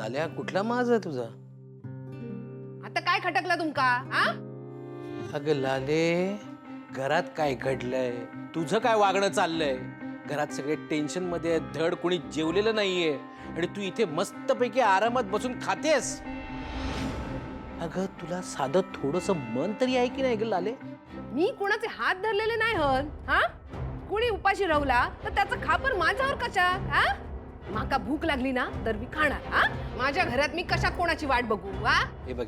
लाल्या कुठला माज आहे तुझा? आता काय खटकलं तुमका? हा? अगं लाले, घरात काय घडलंय? तुझं काय वागणं चाललंय? घरात सगळे टेन्शन मध्ये आहेत, धड कोणी जेवलेलं नाहीये आणि तू इथे मस्तपैकी आरामात बसून खातेस. अगं तुला साधं थोडंसं मन तरी आहे की नाही ग लाले? मी कोणाचे हात धरलेले नाही हन. हा? कोणी उपाशी राहुला तर त्याचं खापर माझ्यावर कशा? हा? माका भूक लागली ना तर मी खाणार. हा? माझ्या घरात मी कशा कोणाची वाट बघू? हा? हे बघ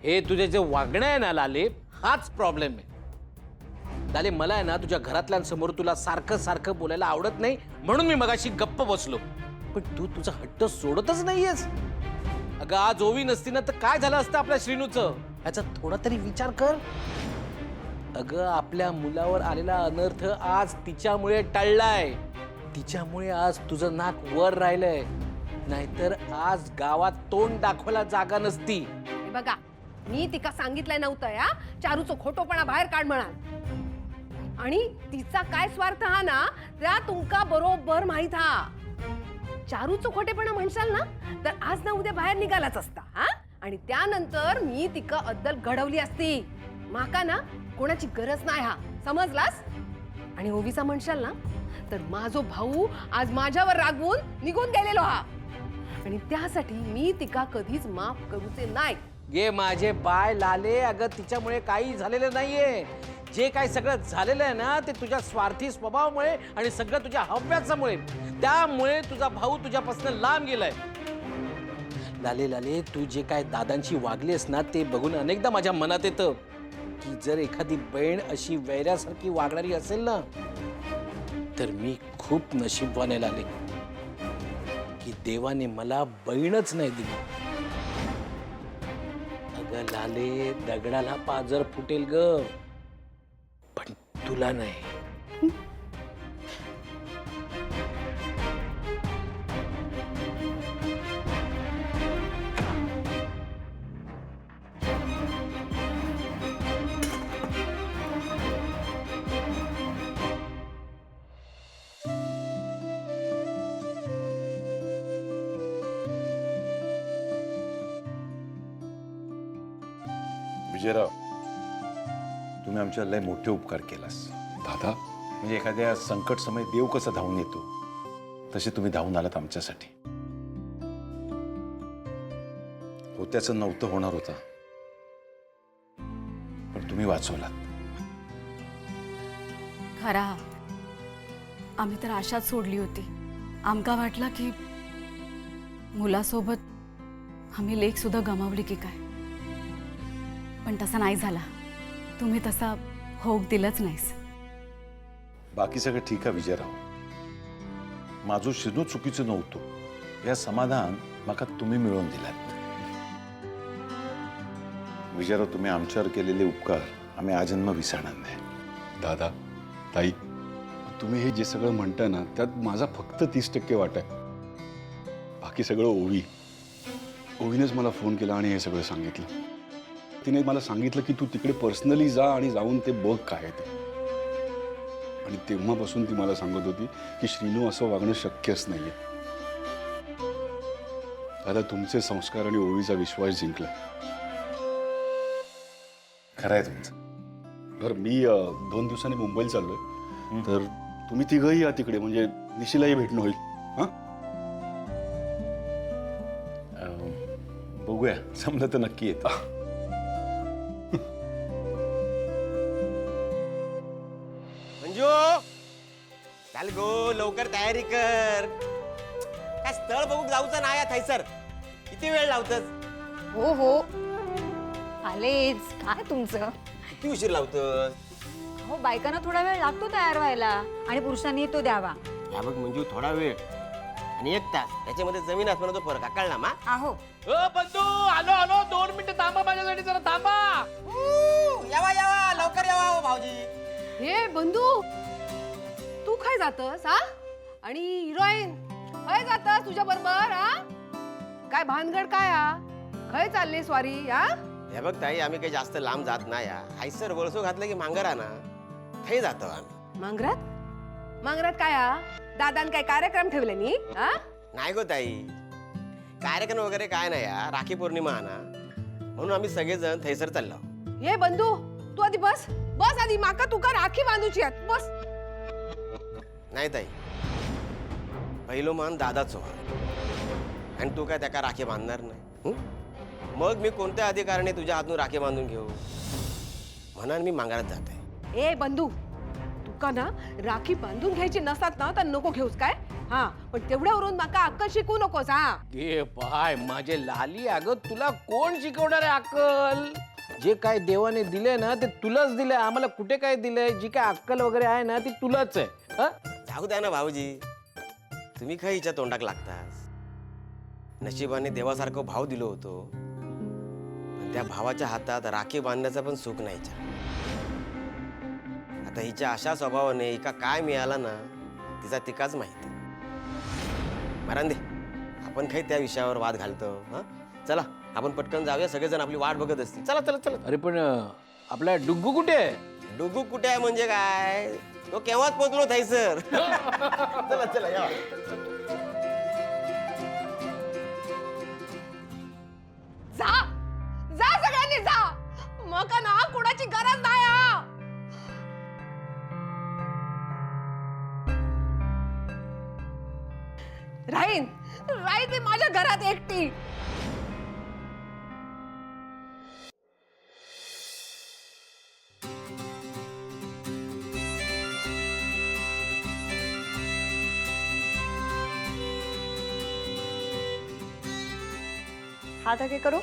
हे तुझे जे वागणं आहे ना लाले, हाच प्रॉब्लेम आहे. लाले मला आहे ना तुझ्या घरातल्यांसमोर तुला सारखं सारखं बोलायला आवडत नाही म्हणून मी मगाशी गप्प बसलो. पण तू तुझा हट्ट सोडतच नाहीयेस. अगं आज ओवी नसती ना तर काय झालं असतं आपल्या श्रीनूचं? ह्याचा थोडा तरी विचार कर. अगं आपल्या मुलावर आलेला अनर्थ आज तिच्यामुळे टळलाय. तिच्यामुळे आज तुझं नाक वर राहिलंय. नाहीतर आज गावात तोंड दाखवायला जागा नसती. हे बघा, मी तिका सांगितलंय नव्हतं या चारूचं खोटोपणा बाहेर काढ म्हणा. आणि तिचा काय स्वार्थ हा ना त्या तुमका बरोबर माहित हा. चारूचं खोटेपणा म्हणशाल ना तर आज ना उद्या बाहेर निघालाच असता. हा? आणि त्यानंतर मी तिका अद्दल घडवली असती. माका ना कोणाची गरज नाही हा, समजलास? आणि ओवीचा म्हणशाल ना तर माझो भाऊ आज माझ्यावर रागवून निघून गेलेलो हा. आणि त्यासाठी मी तिका कधीच माफ करूचे नाही. गे माझे बाय लाले, अगं तिच्यामुळे काही झालेलं नाहीये. जे काही सगळं झालेलं आहे ना ते तुझ्या स्वार्थी स्वभावामुळे आणि सगळं तुझ्या हव्यासामुळे. त्यामुळे तुझा भाऊ तुझ्यापासून लांब गेलाय. लाले लाले, तू जे काय दादांची वागलीस ना ते बघून अनेकदा माझ्या मनात येतं की जर एखादी बहीण अशी वैऱ्यासारखी वागणारी असेल ना तर मी खूप नशीबवान आहे लाले की देवाने मला बहीणच नाही दिली. अगं लाले, दगडाला पाजर फुटेल ग पण तुला नाही. विजयराव, तुम्ही आमच्या लय मोठे उपकार केलास. दादा, म्हणजे एखाद्या संकट समय देव कसा धावून येतो तसे तुम्ही धावून आलात आमच्यासाठी. होत्याचं नव्हतं होणार होता पण तुम्ही वाचवलात. खरा आम्ही तर आशाच सोडली होती. आमका वाटला की मुलासोबत आम्ही लेक सुद्धा गमावली की काय. पण तसा नाही झाला. तुम्ही तसा होक दिलंच नाहीस. बाकी सगळं ठीक आहे विजयराव. माझं शिनू चुकीचं नव्हतं या समाधान माका तुम्ही मिळवून दिलात. विजयराव, तुम्ही आमच्यावर केलेले उपकार आम्ही आजन्म विसरणार नाही. दादा, ताई, तुम्ही हे जे सगळं म्हणताय ना त्यात माझा फक्त 30% वाटा आहे. बाकी सगळं ओवीनेच मला फोन केला आणि हे सगळं सांगितलं. तिने मला सांगितलं की तू तिकडे पर्सनली जा आणि जाऊन ते बघ काय आहे ते. आणि तेव्हापासून ती मला सांगत होती की श्रीनू असं वागणं शक्यच नाहीये. दादा, तुमचे संस्कार आणि ओवीचा विश्वास जिंकला. खरं आहे तुमचं. बरं, मी 2 दिवसांनी मुंबईला चाललोय. तर तुम्ही तिघंही या तिकडे, म्हणजे निशिलाही भेटणं होईल. हां, बघूया, जमलं तर नक्की येतं. मंजू, चाल गो, लवकर तयारी कर. काय स्थळ बघूक जाऊचं नाही थैसर. किती वेळ लावतस? हो हो आलेच. काय तुमचं? किती उशीर लावतस? हो, बायकांना थोडा वेळ लागतो तयार व्हायला आणि पुरुषांनी तो द्यावा. या बघ मंजू, थोडा वेळ आणि 1 तास त्याच्यामध्ये जमीन आसमानाचा फरक आहे. कळला मा? आहो, बंधू, आलो 2 मिनिटं थांबा माझ्यासाठी, जरा थांबा. यावा यावा, लवकर यावा हो भाऊजी. हे बंधू, तू काय जातस हा? आणि हिरोईन खय जातस तुझ्या बरोबर? हा? काय भानगड काय हा? खय चालली स्वारी? हा? हे बघ ताई, आम्ही काही जास्त लांब जात नाही. हायसर वळसो घातलं की मांगरा ना काही जातो आम्ही. मांगरात? मांगरात काय हा? दादान काय कार्यक्रम ठेवले नी? हा? नाही गो ताई, कार्यक्रम वगैरे काय नाही या राखी पौर्णिमा आहे ना, म्हणून आम्ही सगळेजण थैसर चाललो. हे बंधू तू आधी बस बस आधी माका तुका राखी बांधूची आहेत बस. नाही ताई, पहिलो मान दादाचो आणि तू काय त्याका राखी बांधणार नाही. मग मी कोणत्या अधिकाराने तुझ्या हातून राखी बांधून घेऊ म्हणून मी मागायला जात आहे. ए बंधू तुका ना राखी बांधून घ्यायची नसतात ना तर नको घेऊस काय. हा पण तेवढ्यावरून माका अक्कल शिकवू नकोस. हा घे बाय माझे लाली, अगं तुला कोण शिकवणार आहे अक्कल? जे काय देवाने दिले ना ते तुलाच दिलंय, आम्हाला कुठे काय दिलंय? जी काय अक्कल वगैरे आहे ना ती तुलाच आहे. हं? जाऊ द्या ना भाऊजी, तुम्ही काय हिच्या तोंडाक लागतास? नशिबाने देवासारखं भाव दिलो होतो, पण त्या भावाच्या हातात राखी बांधण्याचं पण सुख नाही हिच्या. आता हिच्या अशा स्वभावाने हिका काय मिळाला ना तिचा तिकाच माहिती. मरांदे, आपण काही त्या विषयावर वाद घालतो. हा चला आपण पटकन जाऊया, सगळेजण आपली वाट बघत असतील. चला चला चला. अरे पण आपला डुग्गू कुठे आहे? डुगू कुठे आहे म्हणजे काय, तो केव्हाच पोचलो थैसर. चला चला या. जा जा सगळ्यांनी जा, मग ना कुणाची गरज नाही. हा राहीन राहीन मी माझ्या घरात एकटी. हाथ आगे करो.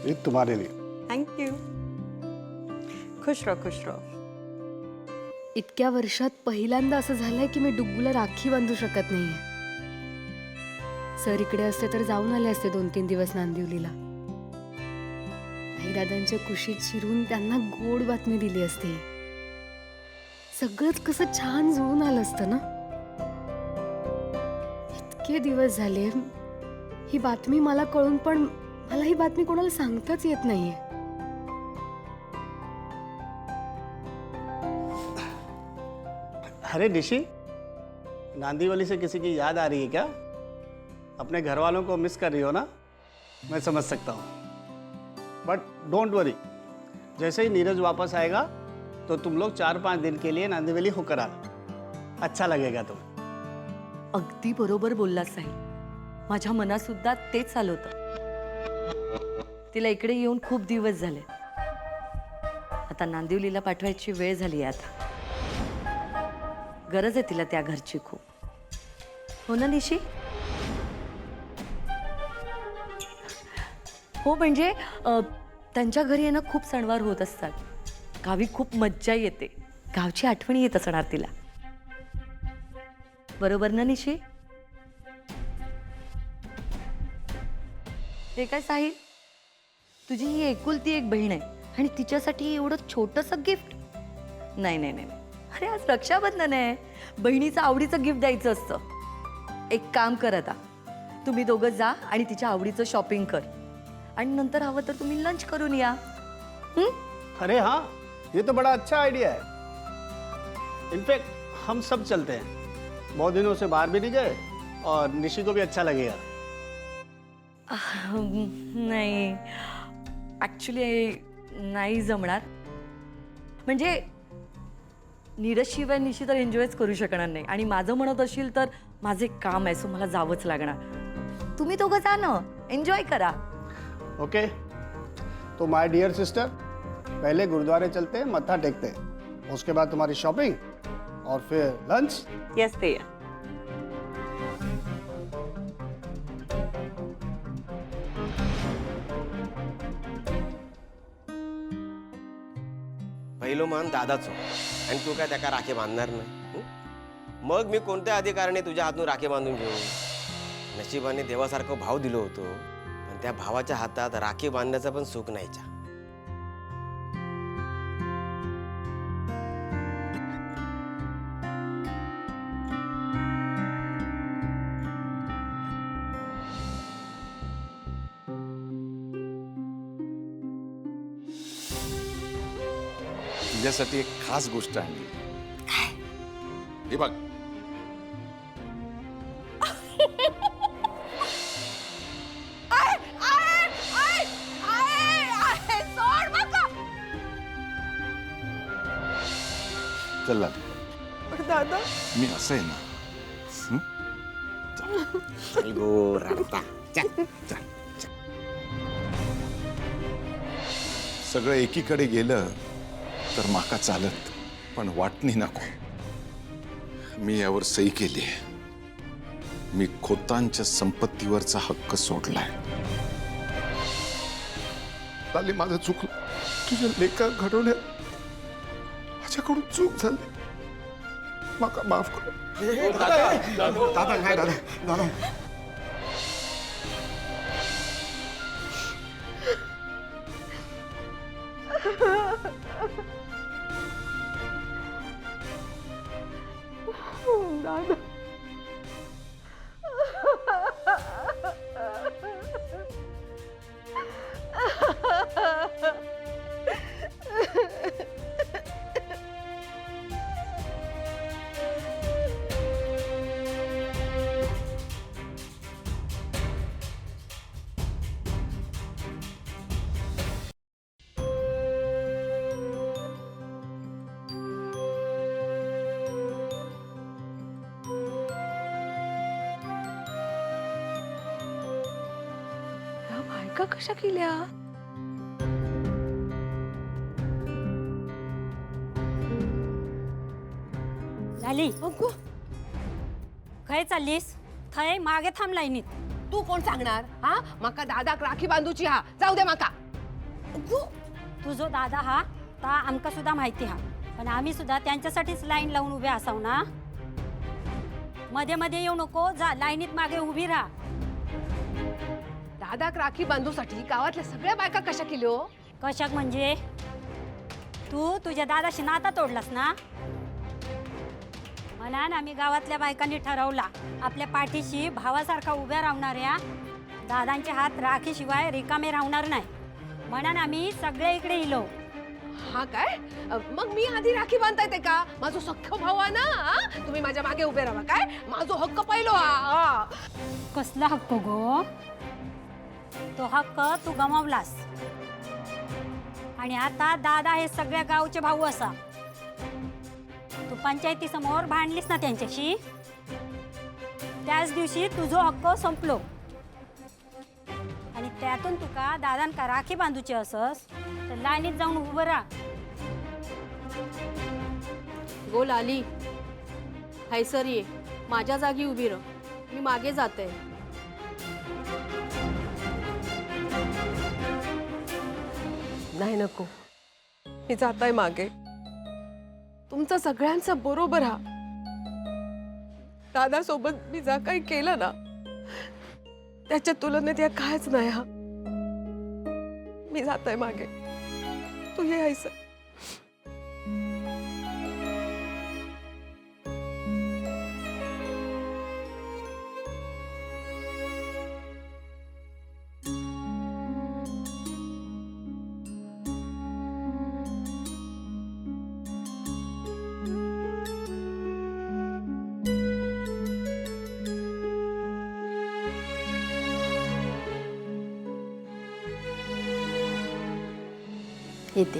ये तुम्हारे लिए. Thank you. खुश रहो खुश रहो. इतक्या वर्षात पहिल्यांदा असं झालंय की मी डुग्गूला राखी बांधू शकत नाहीये. सर इकडे असते तर जाऊन आले असते 2-3 दिवस नांदिवलीला. आई दादांच्या कुशीत शिरून त्यांना गोड बातमी दिली असती. सगळंच कसं छान जुळून आलं असतं ना. इतके दिवस झाले ही बातमी मला कळून पण मला ही बातमी कोणाला सांगताच येत नाहीये. अरे निशी, नांदीवली से किसी की याद आ रही है क्या? अपने घर वालों को मिस कर रही हो ना? मैं समझ सकता हूँ, बट डोंट वरी, जैसे ही नीरज वापस आएगा तो तुम लोग 4-5 दिन के लिए नांदीवली होकर आना. अच्छा लगेगा तुम्हें. अगदी बरोबर बोललास साई. माझ्या मनात सुद्धा तेच आलं होतं. तिला इकडे येऊन खूप दिवस झाले. आता नांदिवलीला पाठवायची वेळ झाली आहे. आता गरज आहे तिला त्या घरची खूप. हो ना निशी? हो म्हणजे त्यांच्या घरी आहे ना खूप सणवार होत असतात. गावी खूप मज्जा येते. गावची आठवणी येत असणार तिला. बरोबर ना निशी? हे काय साहिल, तुझी ही एकुलती एक बहीण आहे आणि तिच्यासाठी एवढं छोटंसं गिफ्ट? नाही नाही नाही. अरे आज रक्षाबंधन आहे, बहिणीचं आवडीचं गिफ्ट द्यायचं असतं. एक काम कर, आता तुम्ही दोघं जा आणि तिच्या आवडीचं शॉपिंग कर आणि नंतर हवं तर तुम्ही लंच करून या. अरे हाँ, ये तो बड़ा अच्छा आइडिया है. इनफैक्ट हम सब चलते हैं. बहुत दिनों से बाहर भी नहीं गए और निशी को भी अच्छा लगेगा. नाही ॲक्च्युली नाही जमणार. म्हणजे नीरजशिवाय निशी तर एन्जॉयच करू शकणार नाही आणि माझं म्हणत असेल तर माझे काम आहे, सो मला जावंच लागणार. तुम्ही दोघं जा ना, एन्जॉय करा. ओके, तो माय डियर सिस्टर, पहले गुरुद्वारे चलते हैं, मत्था टेकते हैं, उसके बाद तुम्हारी शॉपिंग और फिर लंच. येस ते. पहिलो मान दादाचो आणि तू काय त्याका राखी बांधणार नाही. मग मी कोणत्या अधिकाराने तुझ्या हातून राखी बांधून घेऊ? नशिबाने देवासारखं भाव दिलो होतो, पण त्या भावाच्या हातात राखी बांधण्याचं पण सुख नाहीच्या. तुझ्यासाठी एक खास गोष्ट आणली. हे बघ. चल लाली. दादा मी असं आहे ना. चल गो रडता. चल. सगळं एकीकडे गेलं तर माका चालत, पण वाटणी नको. मी यावर सही केली आहे. मी खोतांच्या संपत्तीवरचा हक्क सोडलाय. लाली, माझं चुकलं. तुझ्या लेखा घडवण्यात माझ्याकडून चूक झाली. माका माफ कर. दादा नाही दादा दादा. ह्या बायका कशा केल्या? झाली अगो, खय चाललीस? थंय मागे थांब लाईनीत. तू कोण सांगणार? हा, माका दादाक राखी बांधूची हा. जाऊ दे माका. अगो, तुझो दादा हा ता आमका सुद्धा माहिती हा, पण आम्ही सुद्धा त्यांच्यासाठीच लाईन लावून उभे असाव ना. मध्ये मध्ये येऊ नको, जा लाईनीत मागे उभी राहा. दादाक राखी बांधूसाठी गावातल्या सगळ्या बायका कशा केल्यो? कशाक म्हणजे? तू तुझ्या दादाशी नाता तोडलास ना. म्हणून आम्ही गावातल्या बायकांनी ठरवला, आपल्या पाठीशी भावासारखा उभ्या राहणाऱ्या दादांचे हात राखीशिवाय रिकामे राहणार नाही. म्हणून आम्ही सगळे इकडे इलो. हा काय? मग मी आधी राखी बांधता येते का? माझो सख्ख भाऊ आहे ना. हा? तुम्ही माझ्या मागे उभे राहा काय? माझो हक्क पहिलो हा. कसला हक्क गो? तो हक्क तू गमावलास. आणि आता दादा हे सगळ्या गावचे भाऊ असा. तू पंचायती समोर भांडलीस ना त्यांच्याशी, त्याच दिवशी तुझो हक्क संपलो. आणि त्यातून तुका दादांका राखी बांधूची असस तर लाईनीत जाऊन उभं राहा. गो लाली, हैसर ये. माझ्या जागी उभी रह. मी मागे जाते. नाही नको, मी जाताय मागे. तुमचं सगळ्यांचं बरोबर हा. दादा सोबत मी जा काही केलं ना, त्याच्या तुलनेत या कायच नाही हा. मी जाताय मागे. तू हे ऐसा. येते.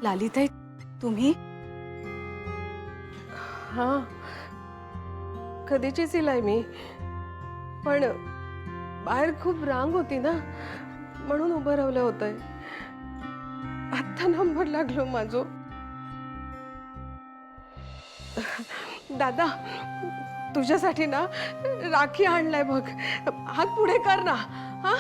लालिताई, तुम्ही? हा, कधीचीच इलाय मी, पण बाहेर खूप रांग होती ना, म्हणून उभं राहिलं होतंय. आत्ता नंबर लागलो माझो. दादा, तुझ्यासाठी ना राखी आणलाय बघ. हात पुढे कर ना. हा,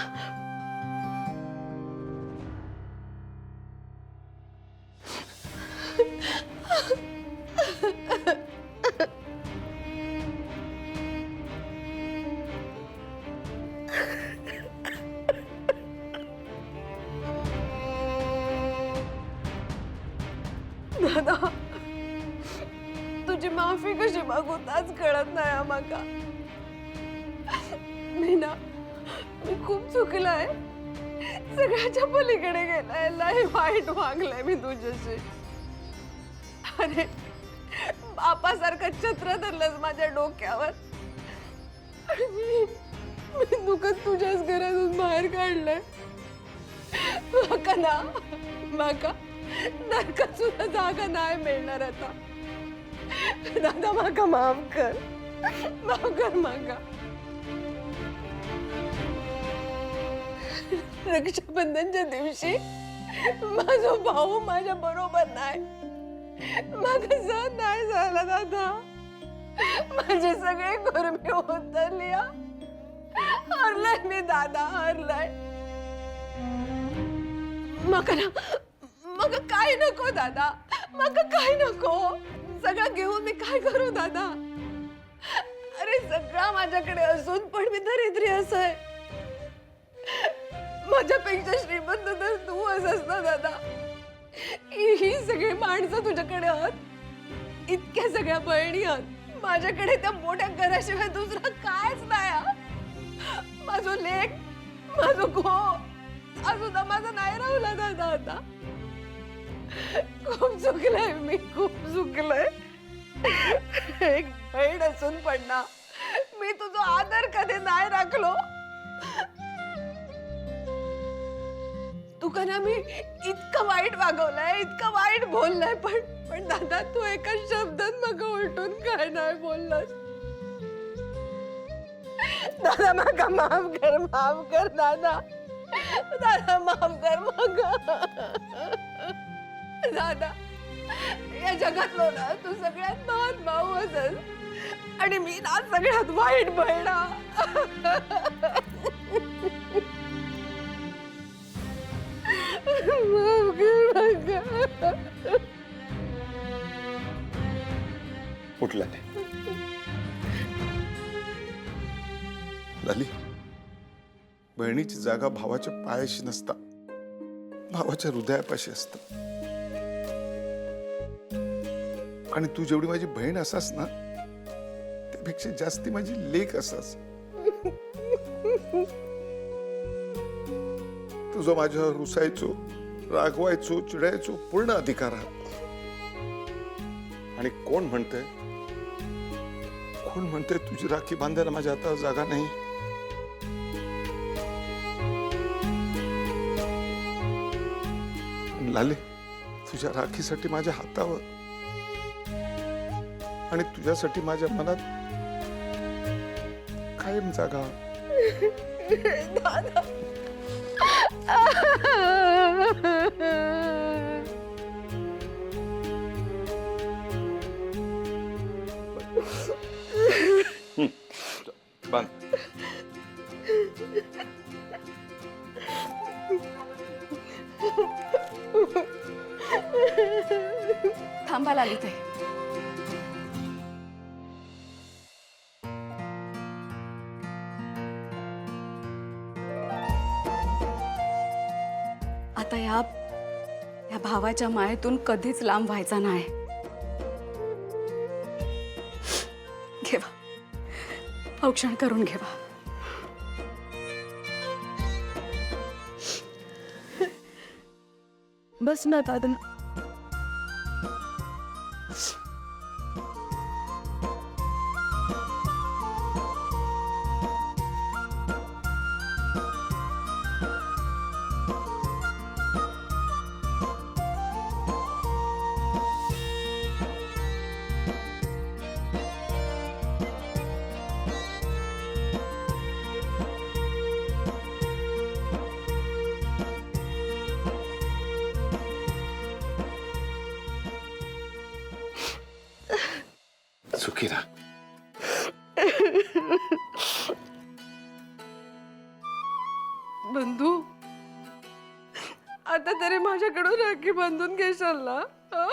दादा तुझी माफी कशी मागू ताच कळत नाही म्हाका. मी खूप चुकलाय, सगळ्याच्या पलीकडे गेलाय, लय वाईट वागलाय मी तुझ्याशी. अरे बापासारखं छत्र धरलंस माझ्या डोक्यावर आणि मी दुखत तुझ्याच घरातून बाहेर काढलंय. माका नरकात सुद्धा जागा नाही मिळणार आता. दादा माका माफ कर माका. रक्षाबंधनच्या दिवशी माझा भाऊ माझ्या बरोबर नाही, माका सहन नाही झाला दादा. माझे सगळे गुरमी उतरली. हरलाय मी दादा, हरलाय. मग काय नको दादा, मग काय नको. सगळं घेऊन मी काय करू दादा. अरे सगळं माझ्याकडे असून पण मी दरिद्री असं आहे. माझ्यापेक्षा श्रीमंत तर तू असस ना दादा. ही सगळी माणसं तुझ्याकडे आहात, इतक्या सगळ्या बहिणी आहात. माझ्याकडे त्या मोठ्या घराशिवाय दुसरं कायच नाही. माझो लेक, माझो गो अजून माझा नाही राहुला दादा. आता खूप चुकलंय मी, खूप चुकलंय. एक बहीण असून पण ना मी तुझा आदर कधी नाही राखलो. तुका ना मी इतकं वाईट वागवलंय, इतकं वाईट बोललंय, पण दादा तू एका शब्दात मग उलटून काय नाही बोललास. दादा माका माफ कर दादा. दादा माफ कर मग. दादा या जगातलो ना तू सगळ्यात महान भाऊ असस आणि मी ना सगळ्यात वाईट बहीण. उठला लाली, बहिणीची जागा भावाच्या पायाशी नसता, भावाच्या हृदयापाशी असत. आणि तू जेवढी माझी बहीण असास ना त्यापेक्षा जास्ती माझी लेक असास. तुझं माझ्यावर रुसायचो, रागवायचो, चिडायचो पूर्ण अधिकार आहे. आणि कोण म्हणतंय तुझी राखी बांधायला माझ्या हातावर जागा नाही. लाले, तुझ्या राखीसाठी माझ्या हातावर आणि तुझ्यासाठी माझ्या मनात कायम जागा. दादा बांध. थांबा लागली ते. आता या भावाच्या मायेतून कधीच लांब व्हायचा नाही. घेवा, औक्षण करून घेवा. बस ना दादा. सुखी राहा. बंधू, आता तरी माझ्याकडून राखी बांधून घेशाल ना? हं?